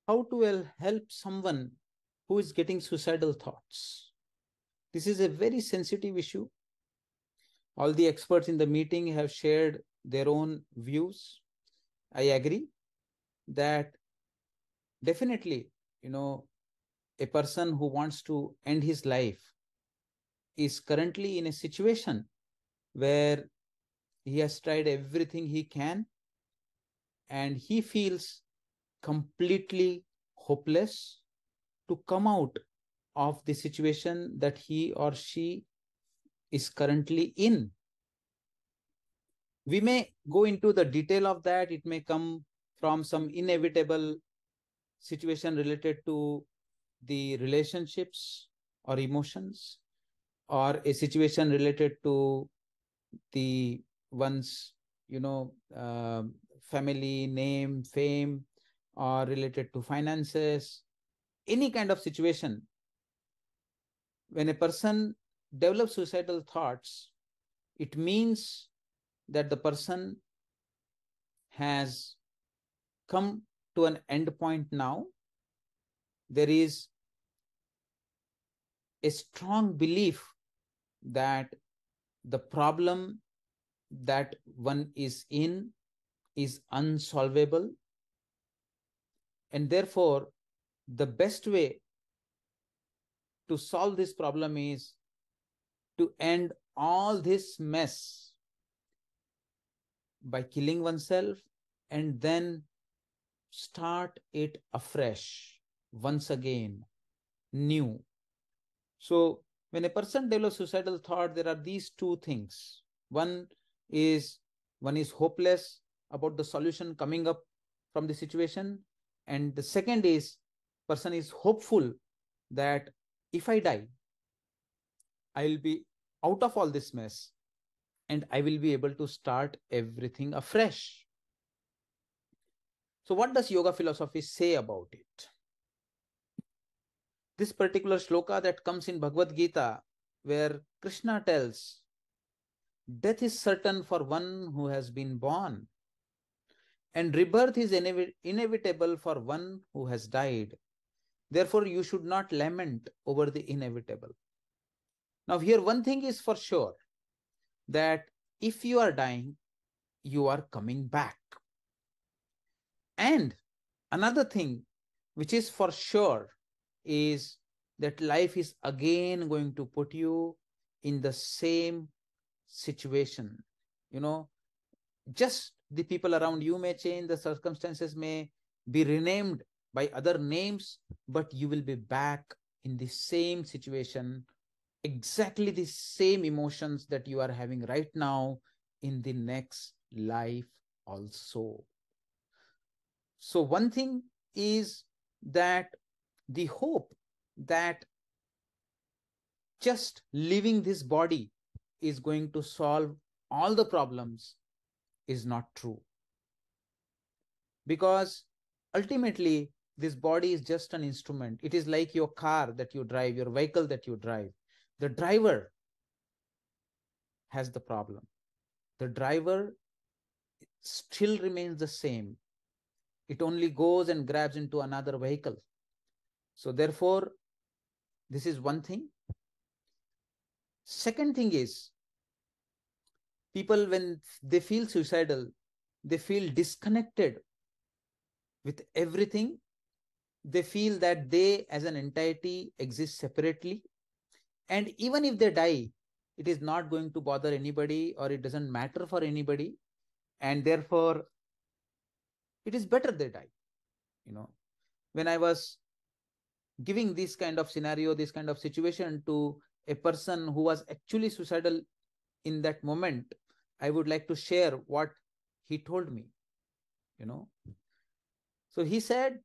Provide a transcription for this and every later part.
how to help someone who is getting suicidal thoughts. This is a very sensitive issue. All the experts in the meeting have shared their own views. I agree that definitely, a person who wants to end his life is currently in a situation where he has tried everything he can and he feels completely hopeless to come out of the situation that he or she is currently in. We may go into the detail of that. It may come from some inevitable situation related to the relationships or emotions, or a situation related to the one's family name, fame, or related to finances, any kind of situation. When a person develops suicidal thoughts, it means that the person has come to an end point now. There is a strong belief that the problem that one is in is unsolvable, and therefore the best way to solve this problem is to end all this mess by killing oneself and then start it afresh, once again, new. So when a person develops suicidal thought, there are these two things. One is hopeless about the solution coming up from the situation, and the second is person is hopeful that if I die, I will be out of all this mess and I will be able to start everything afresh. So what does yoga philosophy say about it? This particular shloka that comes in Bhagavad Gita, where Krishna tells, death is certain for one who has been born, and rebirth is inevitable for one who has died. Therefore, you should not lament over the inevitable. Now, here one thing is for sure, that if you are dying, you are coming back. And another thing which is for sure is that life is again going to put you in the same situation. Just the people around you may change, the circumstances may be renamed by other names, but you will be back in the same situation, exactly the same emotions that you are having right now in the next life also. So one thing is that the hope that just leaving this body is going to solve all the problems is not true. Because ultimately, this body is just an instrument. It is like your car that you drive, your vehicle that you drive. The driver has the problem. The driver still remains the same. It only goes and grabs into another vehicle. So therefore, this is one thing. Second thing is, people, when they feel suicidal, they feel disconnected with everything. They feel that they as an entity exist separately. And even if they die, it is not going to bother anybody, or it doesn't matter for anybody. And therefore, it is better they die. When I was giving this kind of scenario, this kind of situation to a person who was actually suicidal in that moment, I would like to share what he told me. So he said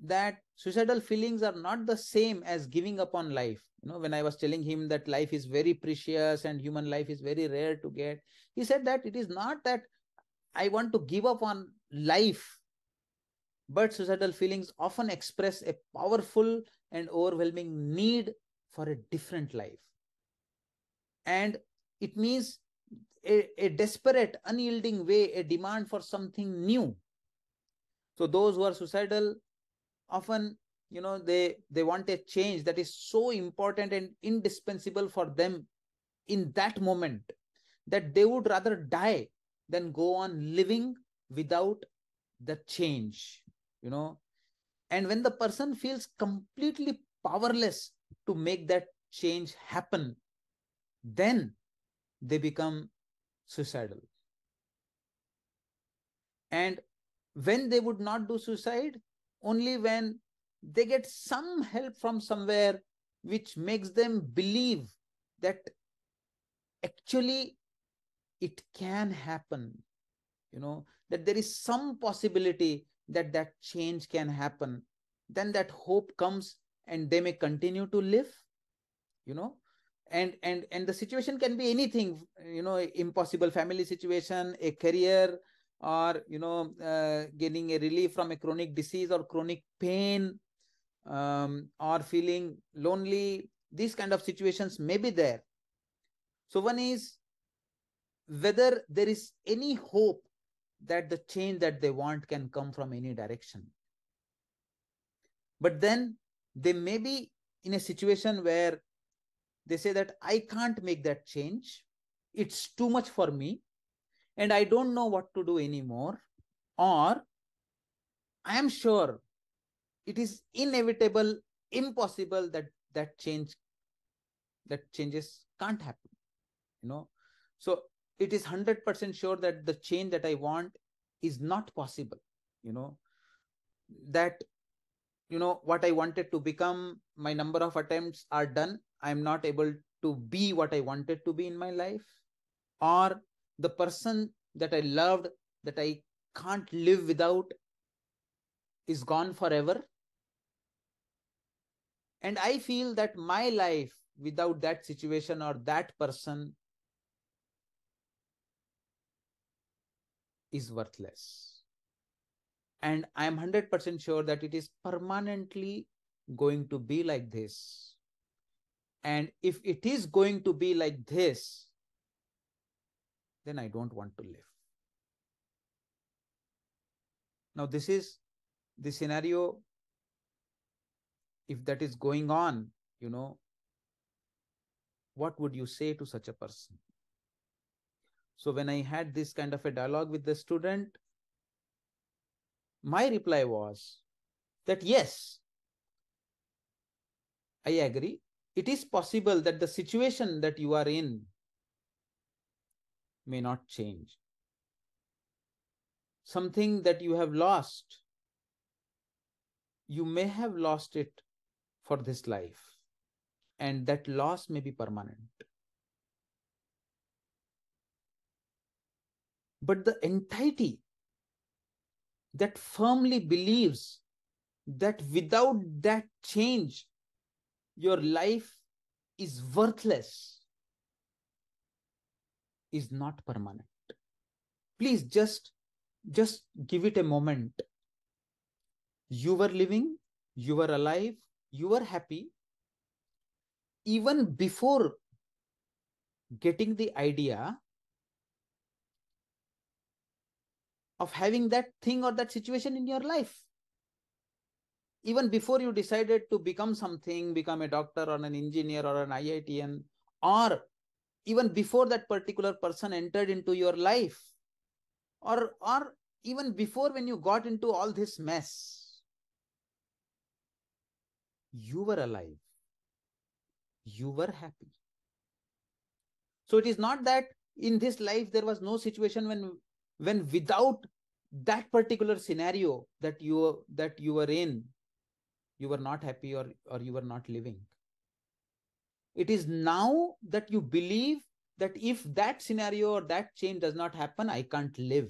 that suicidal feelings are not the same as giving up on life. When I was telling him that life is very precious and human life is very rare to get, he said that it is not that I want to give up on life, but suicidal feelings often express a powerful and overwhelming need for a different life. And it means a desperate, unyielding way, a demand for something new. So those who are suicidal often, they want a change that is so important and indispensable for them in that moment, that they would rather die than go on living without the change. you know and when the person feels completely powerless to make that change happen, then they become suicidal. And when they would not do suicide, only when they get some help from somewhere which makes them believe that actually it can happen, that there is some possibility that that change can happen, then that hope comes and they may continue to live. you know and the situation can be anything, impossible family situation, a career, or getting a relief from a chronic disease or chronic pain, or feeling lonely. These kind of situations may be there. So one is whether there is any hope that the change that they want can come from any direction. But then they may be in a situation where they say that I can't make that change, it's too much for me, and I don't know what to do anymore, or I am sure it is inevitable, impossible that that changes can't happen. So it is 100% sure that the change that I want is not possible. you know that what I wanted to become, my number of attempts are done, I'm not able to be what I wanted to be in my life, or the person that I loved, that I can't live without, is gone forever, and I feel that my life without that situation or that person is worthless, and I am 100% sure that it is permanently going to be like this. And if it is going to be like this, then I don't want to live. Now, this is the scenario. If that is going on, what would you say to such a person? So when I had this kind of a dialogue with the student, my reply was that yes, I agree. It is possible that the situation that you are in may not change. Something that you have lost, you may have lost it for this life, and that loss may be permanent. But the entity that firmly believes that without that change, your life is worthless, is not permanent. Please just give it a moment. You were living, you were alive, you were happy, even before getting the idea of having that thing or that situation in your life. Even before you decided to become something, become a doctor or an engineer or an IITian, or even before that particular person entered into your life, or even before when you got into all this mess, you were alive, you were happy. So it is not that in this life there was no situation when without that particular scenario that you were in, you were not happy, or you were not living. It is now that you believe that if that scenario or that change does not happen, I can't live.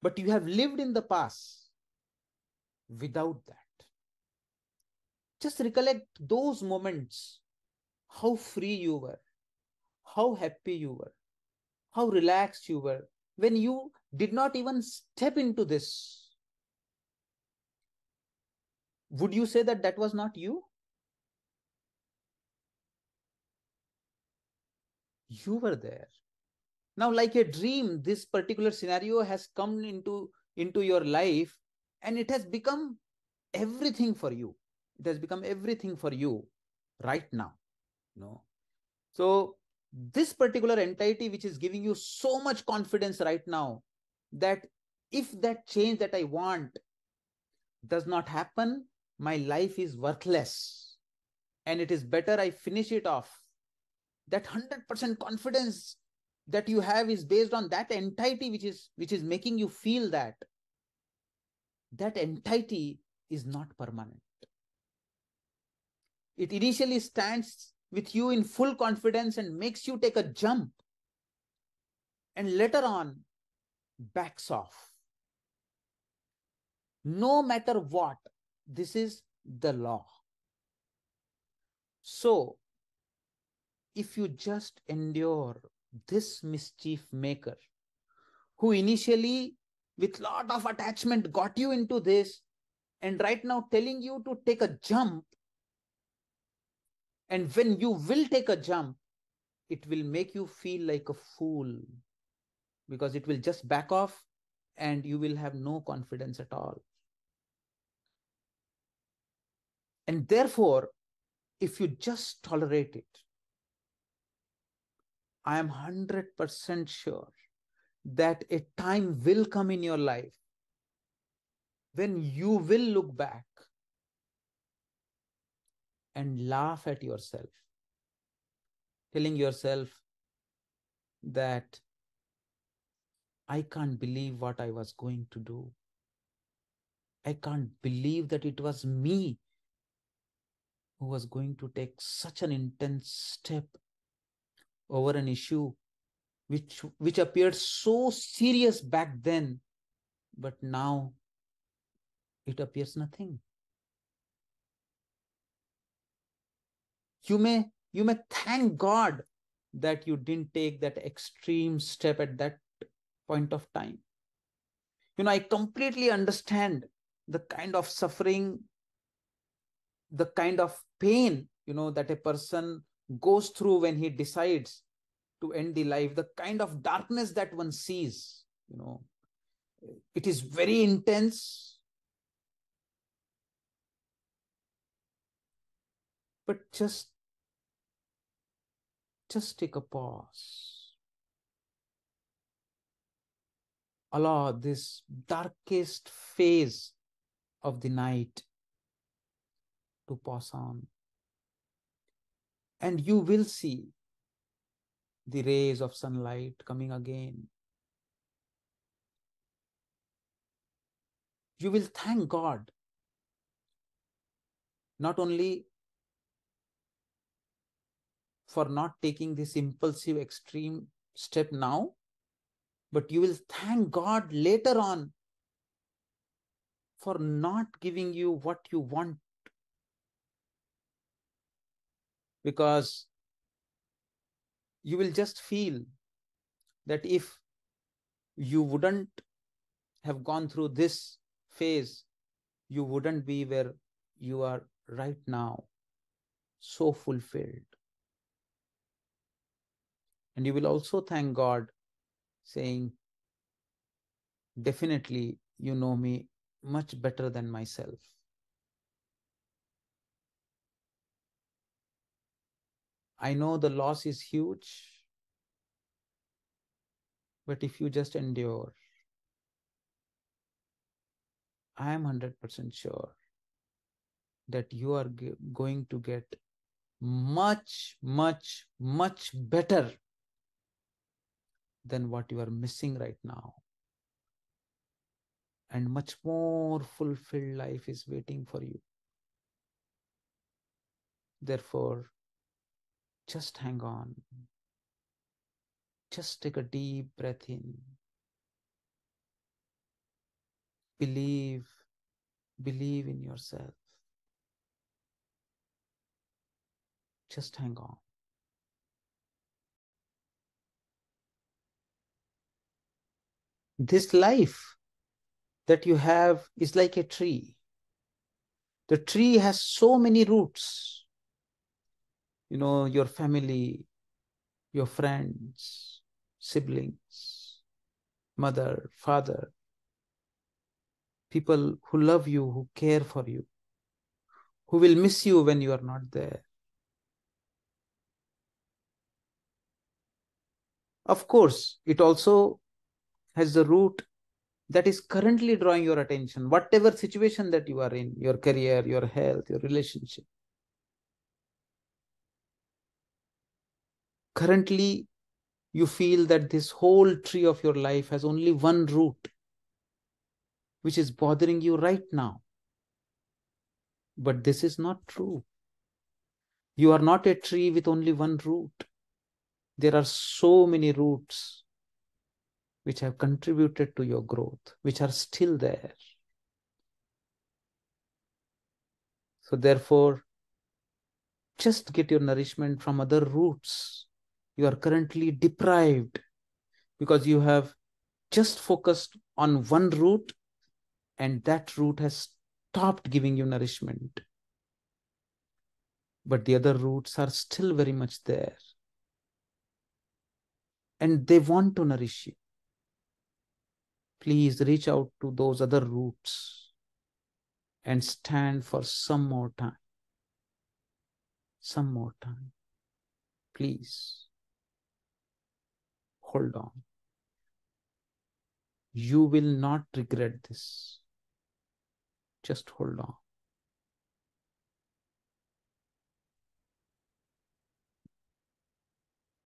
But you have lived in the past without that. Just recollect those moments, how free you were, how happy you were, how relaxed you were when you did not even step into this. Would you say that that was not you? You were there. Now, like a dream, this particular scenario has come into your life, and it has become everything for you. It has become everything for you right now. So this particular entity which is giving you so much confidence right now, that if that change that I want does not happen, my life is worthless and it is better I finish it off. That 100% confidence that you have is based on that entity which is making you feel that entity is not permanent. It initially stands with you in full confidence and makes you take a jump, and later on backs off. No matter what, this is the law. So if you just endure this mischief maker, who initially with lot of attachment got you into this, and right now telling you to take a jump, and when you will take a jump, it will make you feel like a fool, because it will just back off and you will have no confidence at all. And therefore, if you just tolerate it, I am 100% sure that a time will come in your life when you will look back and laugh at yourself, telling yourself that I can't believe what I was going to do. I can't believe that it was me who was going to take such an intense step over an issue which appeared so serious back then, but now it appears nothing. You may thank God that you didn't take that extreme step at that point of time. I completely understand the kind of suffering, the kind of pain, that a person goes through when he decides to end the life, the kind of darkness that one sees, it is very intense. But just take a pause. Allow this darkest phase of the night to pass on, and you will see the rays of sunlight coming again. You will thank God not only for not taking this impulsive extreme step now, but you will thank God later on for not giving you what you want, because you will just feel that if you wouldn't have gone through this phase, you wouldn't be where you are right now, so fulfilled. And you will also thank God, saying, definitely you know me much better than myself. I know the loss is huge, but if you just endure, I am 100% sure that you are going to get much, much, much better than what you are missing right now. And much more fulfilled life is waiting for you. Therefore, just hang on. Just take a deep breath in. Believe in yourself. Just hang on. This life that you have is like a tree. The tree has so many roots. Your family, your friends, siblings, mother, father, people who love you, who care for you, who will miss you when you are not there. Of course, it also has the root that is currently drawing your attention, whatever situation that you are in, your career, your health, your relationship. Currently, you feel that this whole tree of your life has only one root, which is bothering you right now. But this is not true. You are not a tree with only one root. There are so many roots which have contributed to your growth, which are still there. So therefore, just get your nourishment from other roots. You are currently deprived because you have just focused on one root, and that root has stopped giving you nourishment. But the other roots are still very much there. And they want to nourish you. Please reach out to those other roots and stand for some more time. Some more time. Please hold on. You will not regret this. Just hold on.